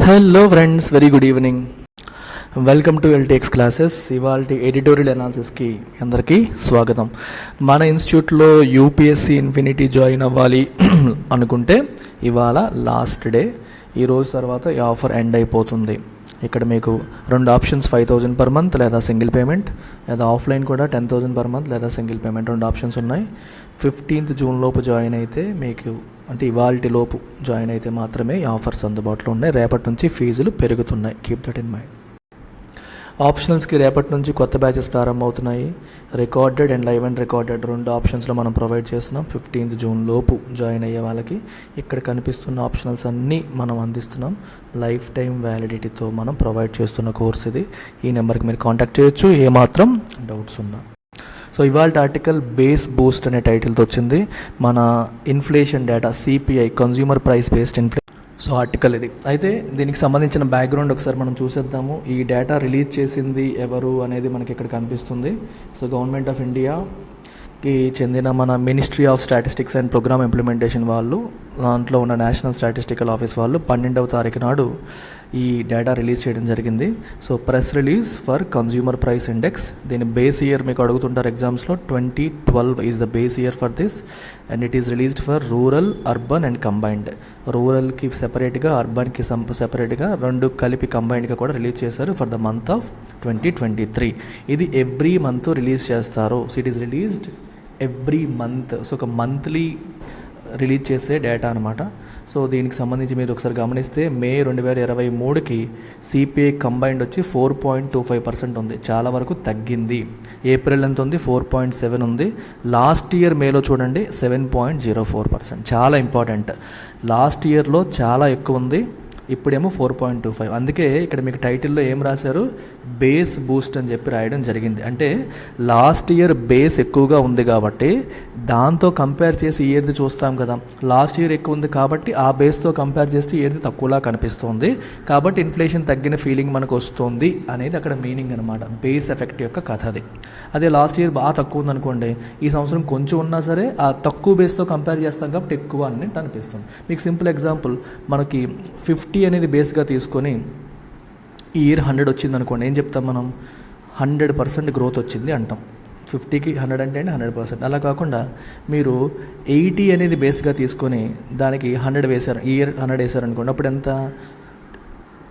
Hello friends, very good evening. Welcome to LTX classes. ఇవాళ editorial అనాలిసిస్కి అందరికీ స్వాగతం. మన ఇన్స్టిట్యూట్లో యూపీఎస్సీ ఇన్ఫినిటీ జాయిన్ అవ్వాలి అనుకుంటే ఇవాళ లాస్ట్ డే. ఈరోజు తర్వాత ఈ ఆఫర్ ఎండ్ అయిపోతుంది. ఇక్కడ మీకు రెండు ఆప్షన్స్, 5,000 పర్ మంత్ లేదా సింగిల్ పేమెంట్, లేదా ఆఫ్లైన్ కూడా 10,000 పర్ మంత్ లేదా సింగిల్ పేమెంట్, రెండు ఆప్షన్స్ ఉన్నాయి. 15th జూన్ లోపు జాయిన్ అయితే మీకు, అంటే ఇవాల్టి లోపు జాయిన్ అయితే మాత్రమే ఈ ఆఫర్స్ అందుబాటులో ఉన్నాయి. రేపటి నుంచి ఫీజులు పెరుగుతున్నాయి. Keep that in mind. ఆప్షనల్స్కి రేపటి నుంచి కొత్త బ్యాచెస్ ప్రారంభమవుతున్నాయి. Recorded and live and recorded రెండు ఆప్షన్స్లో మనం ప్రొవైడ్ చేస్తున్నాం. 15th జూన్ లోపు జాయిన్ అయ్యే వాళ్ళకి ఇక్కడ కనిపిస్తున్న ఆప్షనల్స్ అన్నీ మనం అందిస్తున్నాం. లైఫ్ టైం వ్యాలిడిటీతో మనం ప్రొవైడ్ చేస్తున్న కోర్స్ ఇది. ఈ నెంబర్కి మీరు కాంటాక్ట్ చేయొచ్చు ఏమాత్రం డౌట్స్ ఉన్నా. సో ఇవాళ ఆర్టికల్ బేస్ బూస్ట్ అనే టైటిల్తో వచ్చింది. మన inflation data, CPI, consumer price based inflation. So article ఇది. అయితే దీనికి సంబంధించిన బ్యాక్గ్రౌండ్ ఒకసారి మనం చూసేద్దాము. ఈ డేటా రిలీజ్ చేసింది ఎవరు అనేది మనకి ఇక్కడ కనిపిస్తుంది. సో గవర్నమెంట్ ఆఫ్ ఇండియాకి చెందిన మన ministry of statistics and programme implementation వాళ్ళు, దాంట్లో ఉన్న నేషనల్ స్టాటిస్టికల్ ఆఫీస్ వాళ్ళు 12వ తారీఖు నాడు ఈ డేటా రిలీజ్ చేయడం జరిగింది. So press release for consumer price index. దీని బేస్ ఇయర్ మీకు అడుగుతుంటారు ఎగ్జామ్స్లో. 2012 is the base year for this and it is released for rural, urban and combined. రూరల్కి సెపరేట్గా, అర్బన్కి సెపరేట్గా, రెండు కలిపి కంబైన్డ్గా కూడా రిలీజ్ చేశారు ఫర్ ద మంత్ ఆఫ్ 2023. ఇది ఎవ్రీ మంత్ రిలీజ్ చేస్తారు. So it is released every month. So ఒక మంత్లీ రిలీజ్ చేసే డేటా అనమాట. సో దీనికి సంబంధించి మీరు ఒకసారి గమనిస్తే మే 2023కి సిపిఐ కంబైన్డ్ వచ్చి 4.25% ఉంది. చాలా వరకు తగ్గింది. ఏప్రిల్ ఎంత ఉంది? 4.7 ఉంది. లాస్ట్ ఇయర్ మేలో చూడండి 7.04%. చాలా ఇంపార్టెంట్. లాస్ట్ ఇయర్లో చాలా ఎక్కువ ఉంది, ఇప్పుడేమో 4.25. అందుకే ఇక్కడ మీకు టైటిల్లో ఏం రాశారు? బేస్ బూస్ట్ అని చెప్పి రాయడం జరిగింది. అంటే లాస్ట్ ఇయర్ బేస్ ఎక్కువగా ఉంది కాబట్టి దాంతో కంపేర్ చేసి ఇయర్ది చూస్తాం కదా. లాస్ట్ ఇయర్ ఎక్కువ ఉంది కాబట్టి ఆ బేస్తో కంపేర్ చేస్తే ఇయర్ది తక్కువలా కనిపిస్తుంది, కాబట్టి ఇన్ఫ్లేషన్ తగ్గిన ఫీలింగ్ మనకు వస్తుంది అనేది అక్కడ మీనింగ్ అనమాట. బేస్ ఎఫెక్ట్ యొక్క కథ అది. అదే లాస్ట్ ఇయర్ బాగా తక్కువ ఉందనుకోండి, ఈ సంవత్సరం కొంచెం ఉన్నా సరే ఆ తక్కువ బేస్తో కంపేర్ చేస్తాం కాబట్టి ఎక్కువ అన్నట్టు అనిపిస్తుంది. మీకు సింపుల్ ఎగ్జాంపుల్, మనకి 50 అనేది బేస్గా తీసుకొని ఈ ఇయర్ 100 వచ్చింది అనుకోండి, ఏం చెప్తాం మనం? 100% గ్రోత్ వచ్చింది అంటాం. 50కి 100 అంటే 100%. అలా కాకుండా మీరు 80 అనేది బేస్గా తీసుకొని దానికి 100 వేశారు, ఈ ఇయర్ 100 వేశారు అనుకోండి, అప్పుడు ఎంత?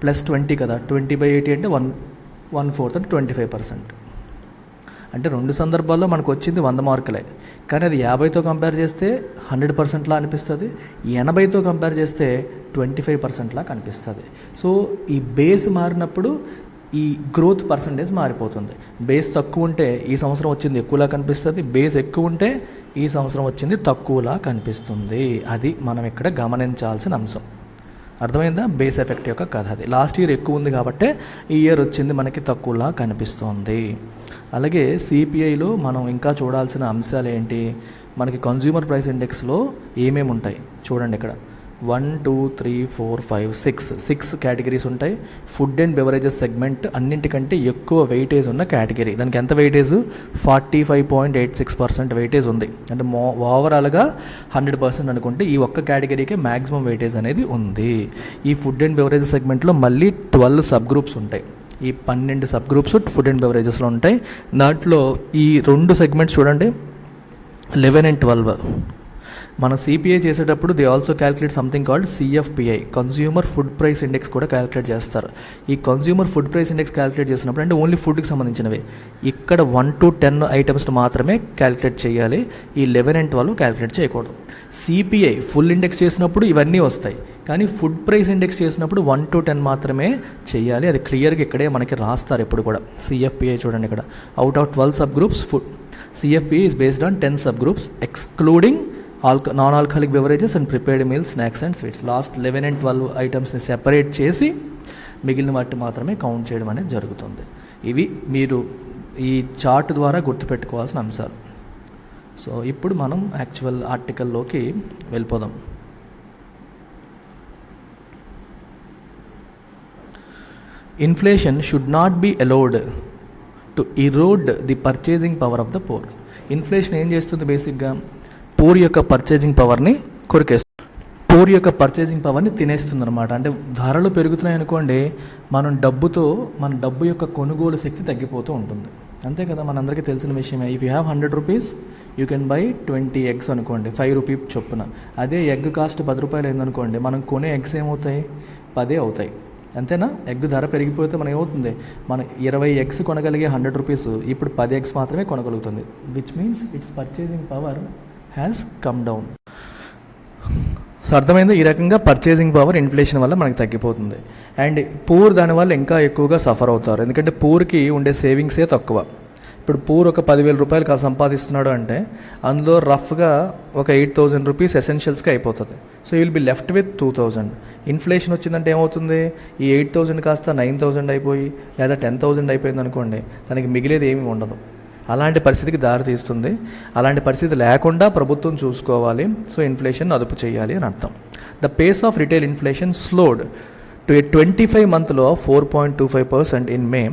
+20 కదా. 20/80 అంటే 1/4 అంటే 25%. అంటే రెండు సందర్భాల్లో మనకు వచ్చింది 100 మార్కులే, కానీ అది 50తో కంపేర్ చేస్తే 100%లా అనిపిస్తుంది, 80తో కంపేర్ చేస్తే 25%లా కనిపిస్తుంది. సో ఈ బేస్ మారినప్పుడు ఈ గ్రోత్ పర్సంటేజ్ మారిపోతుంది. బేస్ తక్కువ ఉంటే ఈ సంవత్సరం వచ్చింది ఎక్కువలా కనిపిస్తుంది, బేస్ ఎక్కువ ఉంటే ఈ సంవత్సరం వచ్చింది తక్కువలా కనిపిస్తుంది. అది మనం ఇక్కడ గమనించాల్సిన అంశం. అర్థమైందా? బేస్ ఎఫెక్ట్ యొక్క కథ అది. లాస్ట్ ఇయర్ ఎక్కువ ఉంది కాబట్టే ఈ ఇయర్ వచ్చింది మనకి తక్కువలా కనిపిస్తుంది. అలాగే సిపిఐలో మనం ఇంకా చూడాల్సిన అంశాలు ఏంటి? మనకి కన్జ్యూమర్ ప్రైస్ ఇండెక్స్లో ఏమేమి ఉంటాయి చూడండి. ఇక్కడ 1, 2, 3, 4, 5, 6 కేటగిరీస్ ఉంటాయి. ఫుడ్ అండ్ బెవరేజెస్ సెగ్మెంట్ అన్నింటికంటే ఎక్కువ వెయిటేజ్ ఉన్న కేటగిరీ. దానికి ఎంత వెయిటేజ్? 45.86% వెయిటేజ్ ఉంది. అంటే ఓవరాల్గా 100% అనుకుంటే ఈ ఒక్క కేటగిరీకే మ్యాక్సిమం వెయిటేజ్ అనేది ఉంది. ఈ ఫుడ్ అండ్ బెవరేజెస్ సెగ్మెంట్లో మళ్ళీ 12 సబ్ గ్రూప్స్ ఉంటాయి. ఈ 12 సబ్ గ్రూప్స్ ఫుడ్ అండ్ బెవరేజెస్లో ఉంటాయి. దాంట్లో ఈ రెండు సెగ్మెంట్స్ చూడండి, 11 and 12. మన సిపిఐ చేసేటప్పుడు they also calculate something called CFPI, consumer food price index కూడా క్యాలిక్యులేట్ చేస్తారు. ఈ consumer food price index calculate చేసినప్పుడు అంటే ఓన్లీ ఫుడ్కి సంబంధించినవి, ఇక్కడ 1 to 10 ఐటమ్స్ మాత్రమే క్యాలిక్యులేట్ చేయాలి. ఈ 11 and 12 క్యాలిక్యులేట్ చేయకూడదు. సిపిఐ ఫుల్ ఇండెక్స్ చేసినప్పుడు ఇవన్నీ వస్తాయి, కానీ ఫుడ్ ప్రైస్ ఇండెక్స్ చేసినప్పుడు 1 to 10 మాత్రమే చేయాలి. అది క్లియర్గా ఇక్కడే మనకి రాస్తారు ఎప్పుడు కూడా. సిఎఫ్పిఐ చూడండి ఇక్కడ, out of 12 sub groups food, CFPI is based on 10 sub groups excluding non alcoholic beverages and prepared meals, snacks and sweets. Last 11 and 12 ఐటమ్స్ని సెపరేట్ చేసి మిగిలిన వాటి మాత్రమే కౌంట్ చేయడం అనేది జరుగుతుంది. ఇవి మీరు ఈ చార్ట్ ద్వారా గుర్తుపెట్టుకోవాల్సిన అంశాలు. సో ఇప్పుడు మనం యాక్చువల్ ఆర్టికల్లోకి వెళ్ళిపోదాం. Inflation should not be allowed to Erode the purchasing power of the pour. Inflation ఏం చేస్తుంది? బేసిక్గా పూర్ యొక్క పర్చేసింగ్ పవర్ని కొరికేస్తుంది. పూర్ పూర్ యొక్క పర్చేసింగ్ పవర్ని తినేస్తుంది అనమాట. అంటే ధరలు పెరుగుతున్నాయి అనుకోండి, మన డబ్బు యొక్క కొనుగోలు శక్తి తగ్గిపోతూ ఉంటుంది. అంతే కదా, మనందరికీ తెలిసిన విషయమే. If you have 100 rupees you can buy 20 eggs అనుకోండి, 5 రూపీ చొప్పున. అదే ఎగ్ కాస్ట్ 10 రూపాయలు అయిందనుకోండి, మనం కొనే ఎగ్స్ ఏమవుతాయి, 10 అవుతాయి. అంతేనా? ఎగ్ ధర పెరిగిపోతే మనం ఏమవుతుంది, మనం 20 eggs కొనగలిగే 100 రూపీస్ ఇప్పుడు 10 eggs మాత్రమే కొనగలుగుతుంది. Which means its purchasing power has come down. So అర్థమైంది, ఈ రకంగా పర్చేసింగ్ పవర్ ఇన్ఫ్లేషన్ వల్ల మనకి తగ్గిపోతుంది. అండ్ పూర్ దానివల్ల ఇంకా ఎక్కువగా సఫర్ అవుతారు, ఎందుకంటే పూర్కి ఉండే సేవింగ్సే తక్కువ. ఇప్పుడు పూర్ ఒక 10,000 రూపాయలు సంపాదిస్తున్నాడు అంటే అందులో రఫ్గా ఒక 8,000 రూపీస్ ఎసెన్షియల్స్కి అయిపోతుంది. So you will be left with 2,000. Inflation వచ్చిందంటే ఏమవుతుంది, ఈ 8,000 కాస్త 9,000 అయిపోయి లేదా 10,000 అయిపోయింది అనుకోండి, తనకి మిగిలేది ఏమీ ఉండదు. అలాంటి పరిస్థితికి దారి తీస్తుంది. అలాంటి పరిస్థితి లేకుండా ప్రభుత్వం చూసుకోవాలి. సో ఇన్ఫ్లేషన్ అదుపు చేయాలి అని అర్థం. The face of retail inflation slowed to a 25-month low of 4.25% in May,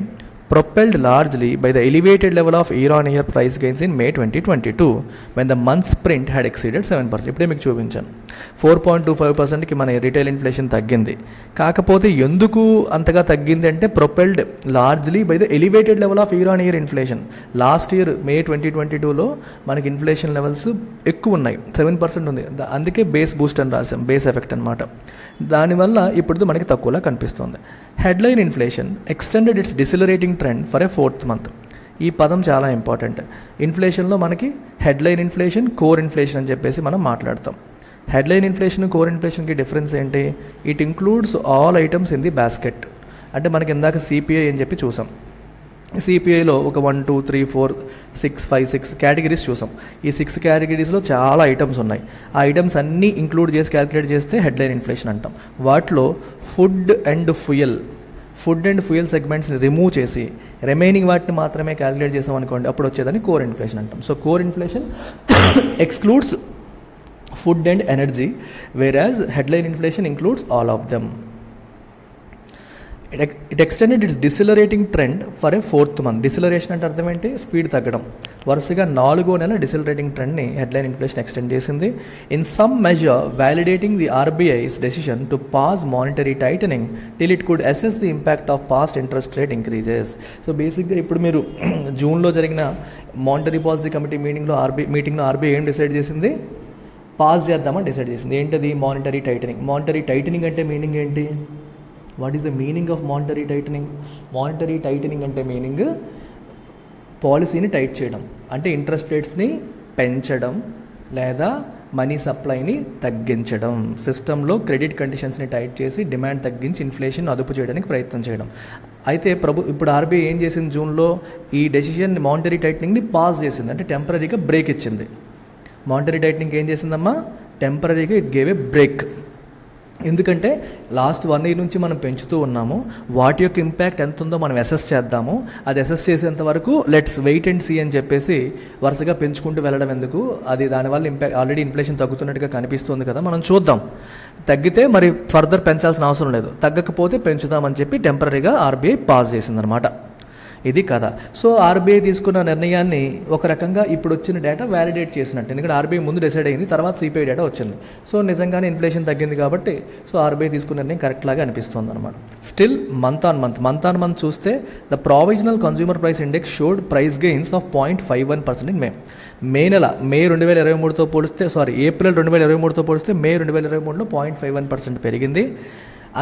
propelled largely by the elevated level of year-on-year price gains in May 2022 when the month's print had exceeded 7%. ఇప్పుడే మీకు చూపించాను, 4.25%కి మన retail inflation తగ్గింది. కాకపోతే ఎందుకు అంతగా తగ్గింది అంటే propelled largely by the elevated level of year inflation. Last year May 2022లో మనకి ఇన్ఫ్లేషన్ లెవెల్స్ ఎక్కువ ఉన్నాయి, 7% ఉంది. అందుకే బేస్ బూస్ట్ అని రాసాం, బేస్ ఎఫెక్ట్ అనమాట. దానివల్ల ఇప్పుడు మనకి తక్కువలా కనిపిస్తుంది. Headline inflation extended its decelerating trend for a 4th month. ఈ పదం చాలా ఇంపార్టెంట్. ఇన్ఫ్లేషన్లో మనకి హెడ్లైన్ ఇన్ఫ్లేషన్, కోర్ ఇన్ఫ్లేషన్ అని చెప్పేసి మనం మాట్లాడతాం. హెడ్లైన్ ఇన్ఫ్లేషన్, కోర్ ఇన్ఫ్లేషన్కి డిఫరెన్స్ ఏంటి? It includes all items in the basket. అంటే మనకి ఇందాక సిపిఐ అని చెప్పి చూసాం. సిపిఐలో ఒక 1, 2, 3, 4, 6, 5, 6 కేటగిరీస్ చూసాం. ఈ 6 కేటగిరీస్లో చాలా ఐటమ్స్ ఉన్నాయి. ఆ ఐటమ్స్ అన్నీ ఇంక్లూడ్ చేసి క్యాలిక్యులేట్ చేస్తే హెడ్లైన్ ఇన్ఫ్లేషన్ అంటాం. వాటిలో ఫుడ్ అండ్ ఫ్యూయల్ సెగ్మెంట్స్ని రిమూవ్ చేసి రిమైనింగ్ వాటిని మాత్రమే క్యాలిక్యులేట్ చేసాం అనుకోండి, అప్పుడు వచ్చేదని కోర్ ఇన్ఫ్లేషన్ అంటాం. So core inflation excludes food and energy, whereas headline inflation includes all of them. It extended its decelerating trend for a 4th month. Deceleration అంటే అర్థం ఏంటి? స్పీడ్ తగ్గడం. వరుసగా 4వ నెల డిసిలరేటింగ్ ట్రెండ్ని హెడ్లైన్ ఇన్ఫ్లేషన్ ఎక్స్టెండ్ చేసింది. In some measure validating the RBI's decision to pause monetary titling till it could assess the impact of past interest rate increases. So బేసిక్గా ఇప్పుడు మీరు జూన్లో జరిగిన మానిటరీ పాలసీ కమిటీ మీటింగ్లో ఆర్బీఐ ఏం decide చేసింది? Pause చేద్దామని డిసైడ్ చేసింది. ఏంటది? Monetary titling. మానిటరీ టైటనింగ్ అంటే మీనింగ్ ఏంటి? What is the meaning of monetary titling? Monetary titling అంటే మీనింగ్ పాలసీని టైట్ చేయడం, అంటే ఇంట్రెస్ట్ రేట్స్ని పెంచడం లేదా మనీ సప్లైని తగ్గించడం, సిస్టంలో క్రెడిట్ కండిషన్స్ని టైట్ చేసి డిమాండ్ తగ్గించి ఇన్ఫ్లేషన్ అదుపు చేయడానికి ప్రయత్నం చేయడం. అయితే ఇప్పుడు ఆర్బీఐ ఏం చేసింది? జూన్లో ఈ డెసిషన్ మానిటరీ టైటనింగ్ని పాజ్ చేసింది, అంటే టెంపరీగా బ్రేక్ ఇచ్చింది. మానిటరీ టైటనింగ్ ఏం చేసిందమ్మా? టెంపరీగా ఇట్ గేవ్ ఏ బ్రేక్. ఎందుకంటే లాస్ట్ 1 year నుంచి మనం పెంచుతూ ఉన్నాము. వాటి యొక్క ఇంపాక్ట్ ఎంత ఉందో మనం అసెస్ చేద్దాము. అది అసెస్ చేసేంత వరకు లెట్స్ వెయిట్ అండ్ సీ అని చెప్పేసి వరుసగా పెంచుకుంటూ వెళ్ళడం ఎందుకు? అది దానివల్ల ఇంపాక్ట్ ఆల్రెడీ ఇన్ఫ్లేషన్ తగ్గుతున్నట్టుగా కనిపిస్తుంది కదా, మనం చూద్దాం. తగ్గితే మరి ఫర్దర్ పెంచాల్సిన అవసరం లేదు, తగ్గకపోతే పెంచుదామని చెప్పి టెంపరీగా ఆర్బీఐ పాజ్ చేసిందనమాట. ఇది కథ. సో ఆర్బీఐ తీసుకున్న నిర్ణయాన్ని ఒక రకంగా ఇప్పుడు వచ్చిన డేటా వ్యాలిడేట్ చేసినట్టు, ఎందుకంటే ఆర్బీఐ ముందు డిసైడ్ అయింది, తర్వాత సిపిఐ డేటా వచ్చింది. సో నిజంగానే ఇన్ఫ్లేషన్ తగ్గింది కాబట్టి సో ఆర్బీఐ తీసుకున్న నిర్ణయం కరెక్ట్ లాగా అనిపిస్తుంది అనమాట. స్టిల్ మంత్ ఆన్ మంత్ చూస్తే the provisional consumer price index showed price gains of 0.51% in May 2023తో పోలిస్తే ఏప్రిల్ 2023తో పోలిస్తే మే 2023లో 0.51% పెరిగింది.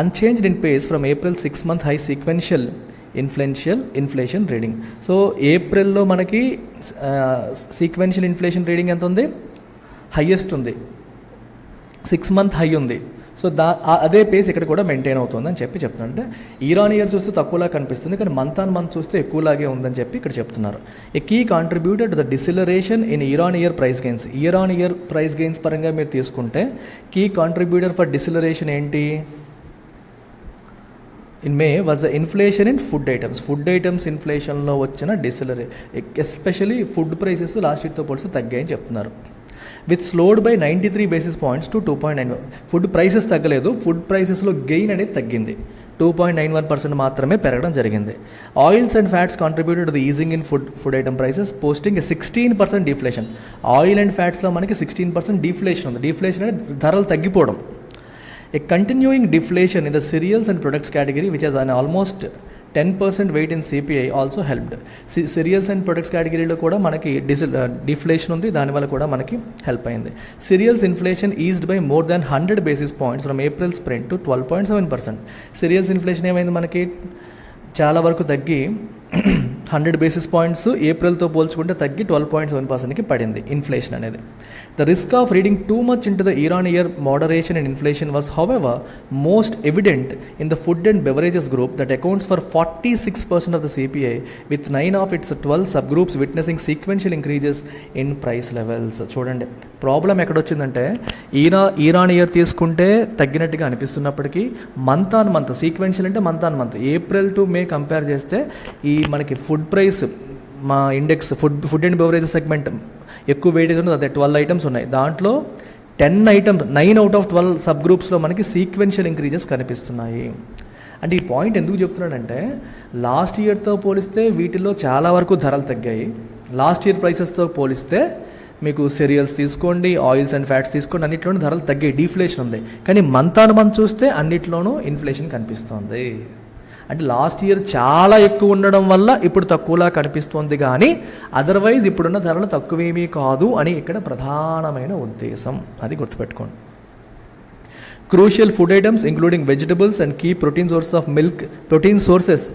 Unchanged in pace from April 6 month high sequential inflation reading. So ఏప్రిల్లో మనకి సీక్వెన్షియల్ ఇన్ఫ్లేషన్ రీడింగ్ ఎంత ఉంది? హైయెస్ట్ ఉంది, 6 month హై ఉంది. సో అదే పేస్ ఇక్కడ కూడా మెయింటైన్ అవుతుంది అని చెప్తున్నారు. అంటే ఇయర్ చూస్తే తక్కువలా కనిపిస్తుంది, కానీ మంత్ ఆన్ మంత్ చూస్తే ఎక్కువలాగే ఉందని చెప్పి ఇక్కడ చెప్తున్నారు. A key contributed to the deceleration in year price gains. Year price gains పరంగా మీరు తీసుకుంటే కీ కాంట్రిబ్యూటర్ ఫర్ డిసిలరేషన్ ఏంటి? In May was the inflation in food items ఇన్ఫ్లేషన్లో వచ్చిన ఎస్పెషలీ ఫుడ్ ప్రైసెస్ లాస్ట్ ఇయర్తో పోలిస్తే తగ్గాయని చెప్తున్నారు. With slowed by 93 basis points to 2.91. Food prices తగ్గలేదు, ఫుడ్ ప్రైసెస్లో గెయిన్ అనేది తగ్గింది, 2.91% మాత్రమే పెరగడం జరిగింది. Oils and fats contributed to the easing in food item prices posting 16% deflation. Oil and ఫ్యాట్స్లో మనకి 16% డిఫ్లేషన్ ఉంది. డిఫ్లేషన్ అనేది ధరలు తగ్గిపోవడం, A continuing deflation in the cereals and products category, which has an almost 10% weight in CPI, also helped. Cereals and products category కూడా మనకి deflation ఉంది, దానివల్ల కూడా మనకి హెల్ప్ అయింది. Cereals inflation eased by more than 100 basis points from April's print to 12.7%. Cereals inflation ఏమైంది, మనకి చాలా వరకు తగ్గి 100 basis points ఏప్రిల్తో పోల్చుకుంటే తగ్గి 12.7%కి పడింది ఇన్ఫ్లేషన్ అనేది. The risk of reading too much into the year-on-year moderation in inflation was, however, most evident in the food and beverages group that accounts for 46% of the CPI, with 9 of its 12 subgroups witnessing sequential increases in price levels. చూడండి problem ఎక్కడొచ్చిందంటే year on year తీసుకుంటే తగ్గినట్టుగా అనిపిస్తున్నప్పటికీ month on month, sequential అంటే month on month, April to May compare చేస్తే ఈ మనకి food price మా index food and beverages segment ఎక్కువ weightage ఉంది. అదే 12 ఐటమ్స్ ఉన్నాయి, దాంట్లో 9 అవుట్ ఆఫ్ 12 సబ్ గ్రూప్స్లో మనకి సీక్వెన్షియల్ ఇంక్రీజెస్ కనిపిస్తున్నాయి. అంటే ఈ పాయింట్ ఎందుకు చెప్తున్నాడంటే లాస్ట్ ఇయర్తో పోలిస్తే వీటిల్లో చాలా వరకు ధరలు తగ్గాయి. లాస్ట్ ఇయర్ ప్రైసెస్తో పోలిస్తే మీకు సెరియల్స్ తీసుకోండి, ఆయిల్స్ అండ్ ఫ్యాట్స్ తీసుకోండి, అన్నిట్లోనూ ధరలు తగ్గాయి, డీఫ్లేషన్ ఉంది. కానీ మంత్ ఆన్ మంత్ చూస్తే అన్నిట్లోనూ ఇన్ఫ్లేషన్ కనిపిస్తుంది. అంటే లాస్ట్ ఇయర్ చాలా ఎక్కువ ఉండడం వల్ల ఇప్పుడు తక్కువలా కనిపిస్తుంది, కానీ అదర్వైజ్ ఇప్పుడున్న ధరలు తక్కువేమీ కాదు అని ఇక్కడ ప్రధానమైన ఉద్దేశం. అది గుర్తుపెట్టుకోండి. Crucial food items including vegetables and key protein sources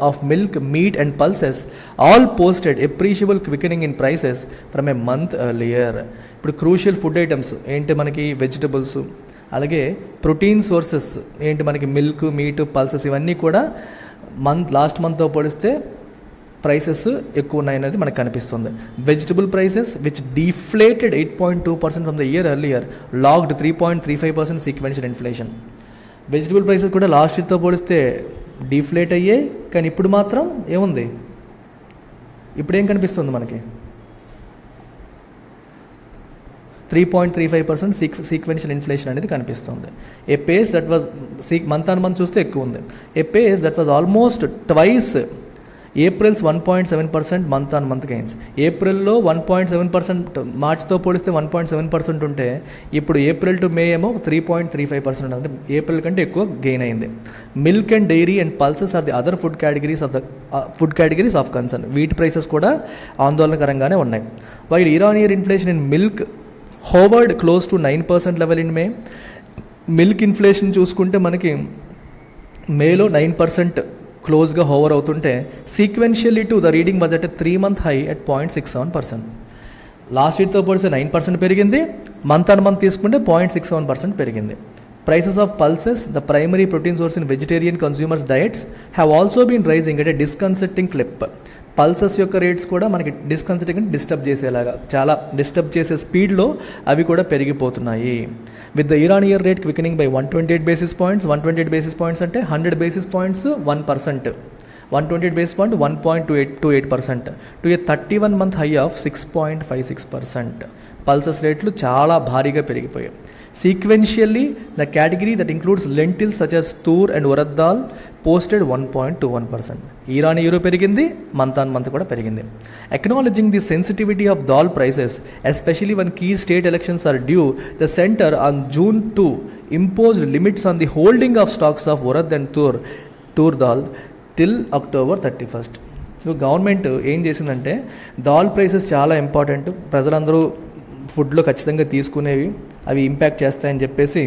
of milk, meat and pulses all posted appreciable quickening in prices from a month earlier. ఇప్పుడు క్రూషియల్ ఫుడ్ ఐటమ్స్ ఏంటి, మనకి వెజిటబుల్స్, అలాగే ప్రోటీన్ సోర్సెస్ ఏంటి, మనకి మిల్క్, మీట్, పల్సెస్, ఇవన్నీ కూడా last మంత్తో పోలిస్తే prices ఎక్కువ ఉన్నాయనేది మనకు కనిపిస్తుంది. Vegetable prices which deflated 8.2% from the year earlier lagged 3.35% sequential inflation. Vegetable prices కూడా లాస్ట్ ఇయర్తో పోలిస్తే డిఫ్లేట్ అయ్యాయి, కానీ ఇప్పుడు మాత్రం ఏముంది, ఇప్పుడు ఏం కనిపిస్తుంది మనకి 3.35% సీక్వెన్షియల్ ఇన్ఫ్లేషన్ అనేది కనిపిస్తుంది. A pace that was month on month చూస్తే ఎక్కువ ఉంది. A pace that was almost twice April's 1.7% month on month gains. ఏప్రిల్లో 1.7%, మార్చ్తో పోలిస్తే 1.7% ఉంటే ఇప్పుడు ఏప్రిల్ టు మే ఏమో 3.35%, అంటే ఏప్రిల్ కంటే ఎక్కువ గెయిన్ అయింది. Milk and dairy and pulses are the other food categories of concern. వీటి ప్రైసెస్ కూడా ఆందోళనకరంగానే ఉన్నాయి. While year on year inflation in milk hovered close to 9% level in May. Milk inflation చూసుకుంటే మనకి మేలో 9% క్లోజ్గా హోవర్ అవుతుంటే sequentially to the reading was at 3-month high at 0.67%. Last ఇయర్తో పోలిస్తే 9% పెరిగింది, మంత్ ఆన్ మంత్ తీసుకుంటే 0.67% పెరిగింది. Prices of pulses, the primary protein source in vegetarian consumers' diets, have also been rising at a disconcerting clip. Pulses యొక్క rates కూడా మనకి disturb చేసేలాగా, చాలా డిస్టర్బ్ చేసే స్పీడ్లో అవి కూడా పెరిగిపోతున్నాయి. With the year on year rate quickening by 128 basis points. 128 basis points అంటే 100 basis points 1%. 128 basis point 1.28% to A 31-month high of 6.56%. Pulses రేట్లు చాలా భారీగా పెరిగిపోయాయి. Sequentially, the category that includes lentils such as tur and urad dal posted 1.21%. Year on year perigindi, month on month kuda perigindi. Acknowledging the sensitivity of dal prices, especially when key state elections are due, the centre on June 2 imposed limits on the holding of stocks of urad and tur dal till October 31st. So government ఏం చేసిందంటే dal prices చాలా important, ప్రజలందరూ ఫుడ్లో ఖచ్చితంగా తీసుకునేవి, అవి impact చేస్తాయని చెప్పేసి,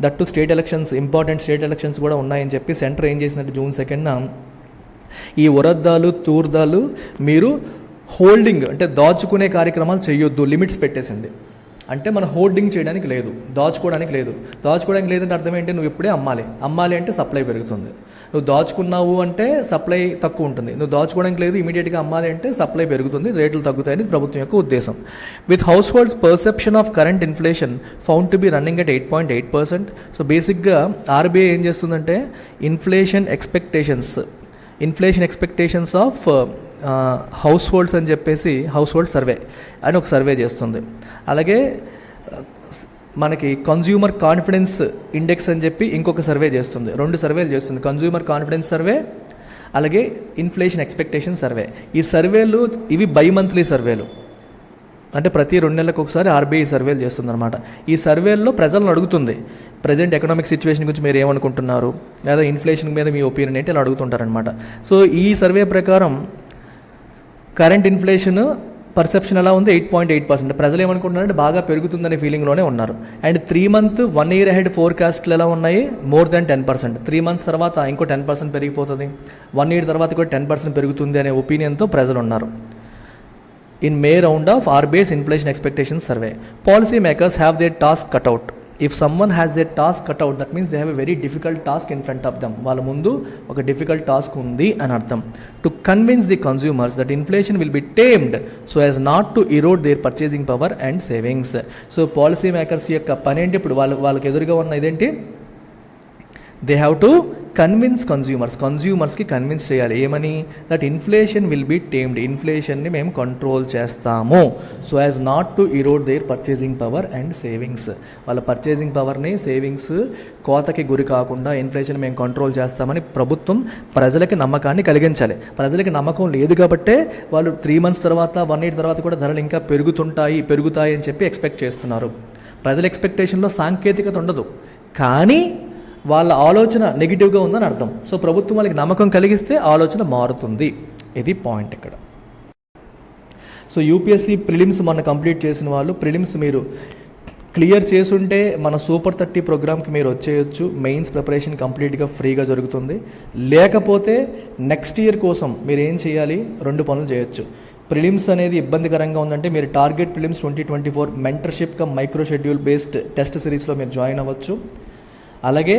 that state elections, important state elections కూడా ఉన్నాయని చెప్పి సెంటర్ ఏం చేసిందంటే June 2న ఈ ఉరద్దాలు, తూర్దాలు మీరు హోల్డింగ్ అంటే దాచుకునే కార్యక్రమాలు చేయొద్దు, లిమిట్స్ పెట్టేసింది. అంటే మన హోల్డింగ్ చేయడానికి లేదు, దాచుకోవడానికి లేదు. దాచుకోవడానికి లేదంటే అర్థం ఏంటి, నువ్వు ఇప్పుడే అమ్మాలి అంటే సప్లై పెరుగుతుంది. నువ్వు దాచుకున్నావు అంటే సప్లై తక్కువ ఉంటుంది. నువ్వు దాచుకోవడానికి లేదు, ఇమీడియట్గా అమ్మాలి అంటే సప్లై పెరుగుతుంది, రేట్లు తగ్గుతాయని ప్రభుత్వం యొక్క ఉద్దేశం. With house holds perception of current inflation found to be running at 8.8%. So బేసిక్గా ఆర్బీఐ ఏం చేస్తుందంటే inflation expectations of house holds అని చెప్పేసి హౌస్ హోల్డ్ సర్వే అని ఒక సర్వే చేస్తుంది. అలాగే మనకి కన్జ్యూమర్ కాన్ఫిడెన్స్ ఇండెక్స్ అని చెప్పి ఇంకొక సర్వే చేస్తుంది. 2 సర్వేలు చేస్తుంది, కన్జ్యూమర్ కాన్ఫిడెన్స్ సర్వే అలాగే ఇన్ఫ్లేషన్ ఎక్స్పెక్టేషన్ సర్వే. ఈ సర్వేలు ఇవి బైమంత్లీ సర్వేలు. అంటే ప్రతి 2 నెలలకు ఒకసారి ఆర్బీఐ సర్వేలు చేస్తుందన్నమాట. ఈ సర్వేల్లో ప్రజలను అడుగుతుంది, ప్రజెంట్ ఎకనామిక్ సిచ్యువేషన్ గురించి మీరు ఏమనుకుంటున్నారు, లేదా ఇన్ఫ్లేషన్ మీద మీ ఒపీనియన్ ఏంటి, ఇలా అడుగుతుంటారనమాట. సో ఈ సర్వే ప్రకారం కరెంట్ ఇన్ఫ్లేషన్ పర్సెప్షన్ ఎలా ఉంది, 8.8%. ప్రజలు ఏమనుకుంటున్నారంటే బాగా పెరుగుతుందనే ఫీలింగ్లోనే ఉన్నారు. అండ్ 3 month 1 year ahead ఫోర్కాస్ట్లు ఎలా ఉన్నాయి, మోర్ దెన్ 10%. 3 months తర్వాత ఇంకో 10% పెరిగిపోతుంది, 1 year తర్వాత కూడా 10% పెరుగుతుంది అనే ఒపీనియన్తో ప్రజలు ఉన్నారు. In May round of RBI's inflation expectations survey, policy makers have their task cut out. If someone has their task cut out, that means they have a very difficult task in front of them. వాళ్ళ ముందు ఒక difficult task ఉంది అని అర్థం. To convince the consumers that inflation will be tamed so as not to erode their purchasing power and savings. So policy makers యొక్క పని ఏంటి, ఇప్పుడు వాళ్ళకి ఎదురుగా ఉన్న ఇదేంటి, దే హ్యావ్ టు కన్విన్స్ కన్జ్యూమర్స్కి కన్విన్స్ చేయాలి ఏమని, that inflation will be tamed, ఇన్ఫ్లేషన్ని మేము కంట్రోల్ చేస్తాము, so as not to erode their purchasing power and savings. వాళ్ళ పర్చేసింగ్ పవర్ని, సేవింగ్స్ కోతకి గురి కాకుండా ఇన్ఫ్లేషన్ మేము కంట్రోల్ చేస్తామని ప్రభుత్వం ప్రజలకి నమ్మకాన్ని కలిగించాలి. ప్రజలకి నమ్మకం లేదు కాబట్టే వాళ్ళు 3 months తర్వాత 1 year తర్వాత కూడా ధరలు ఇంకా పెరుగుతాయి అని చెప్పి ఎక్స్పెక్ట్ చేస్తున్నారు. ప్రజల ఎక్స్పెక్టేషన్లో సాంకేతికత ఉండదు, కానీ వాళ్ళ ఆలోచన నెగిటివ్గా ఉందని అర్థం. సో ప్రభుత్వం వాళ్ళకి నమ్మకం కలిగిస్తే ఆలోచన మారుతుంది. ఇది పాయింట్ ఇక్కడ. సో యూపీఎస్సీ ప్రిలిమ్స్ మొన్న కంప్లీట్ చేసిన వాళ్ళు, ప్రిలిమ్స్ మీరు క్లియర్ చేసుంటే మన సూపర్ 30 ప్రోగ్రామ్కి మీరు వచ్చేయచ్చు. మెయిన్స్ ప్రిపరేషన్ కంప్లీట్గా ఫ్రీగా జరుగుతుంది. లేకపోతే నెక్స్ట్ ఇయర్ కోసం మీరు ఏం చేయాలి, 2 పనులు చేయొచ్చు. ప్రిలిమ్స్ అనేది ఇబ్బందికరంగా ఉందంటే మీరు target prelims 2024 mentorship come micro schedule based test సిరీస్లో మీరు జాయిన్ అవ్వచ్చు. అలాగే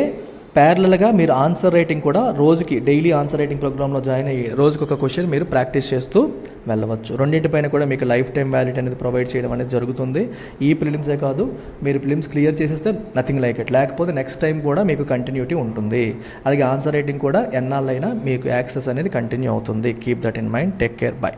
ప్యారలల్గా మీరు ఆన్సర్ రైటింగ్ కూడా రోజుకి డైలీ ఆన్సర్ రైటింగ్ ప్రోగ్రాంలో జాయిన్ అయ్యి రోజుకి ఒక క్వశ్చన్ మీరు ప్రాక్టీస్ చేస్తూ వెళ్ళవచ్చు. రెండింటిపైన కూడా మీకు లైఫ్ టైం వ్యాలిటీ అనేది ప్రొవైడ్ చేయడం అనేది జరుగుతుంది. ఈ ప్రిలిమ్సే కాదు, మీరు ప్రిలిమ్స్ క్లియర్ చేసేస్తే నథింగ్ లైక్ ఇట్, లేకపోతే నెక్స్ట్ టైం కూడా మీకు కంటిన్యూటీ ఉంటుంది. అలాగే ఆన్సర్ రైటింగ్ కూడా ఎన్నాళ్ళైనా మీకు యాక్సెస్ అనేది కంటిన్యూ అవుతుంది. Keep that in mind. Take care. By.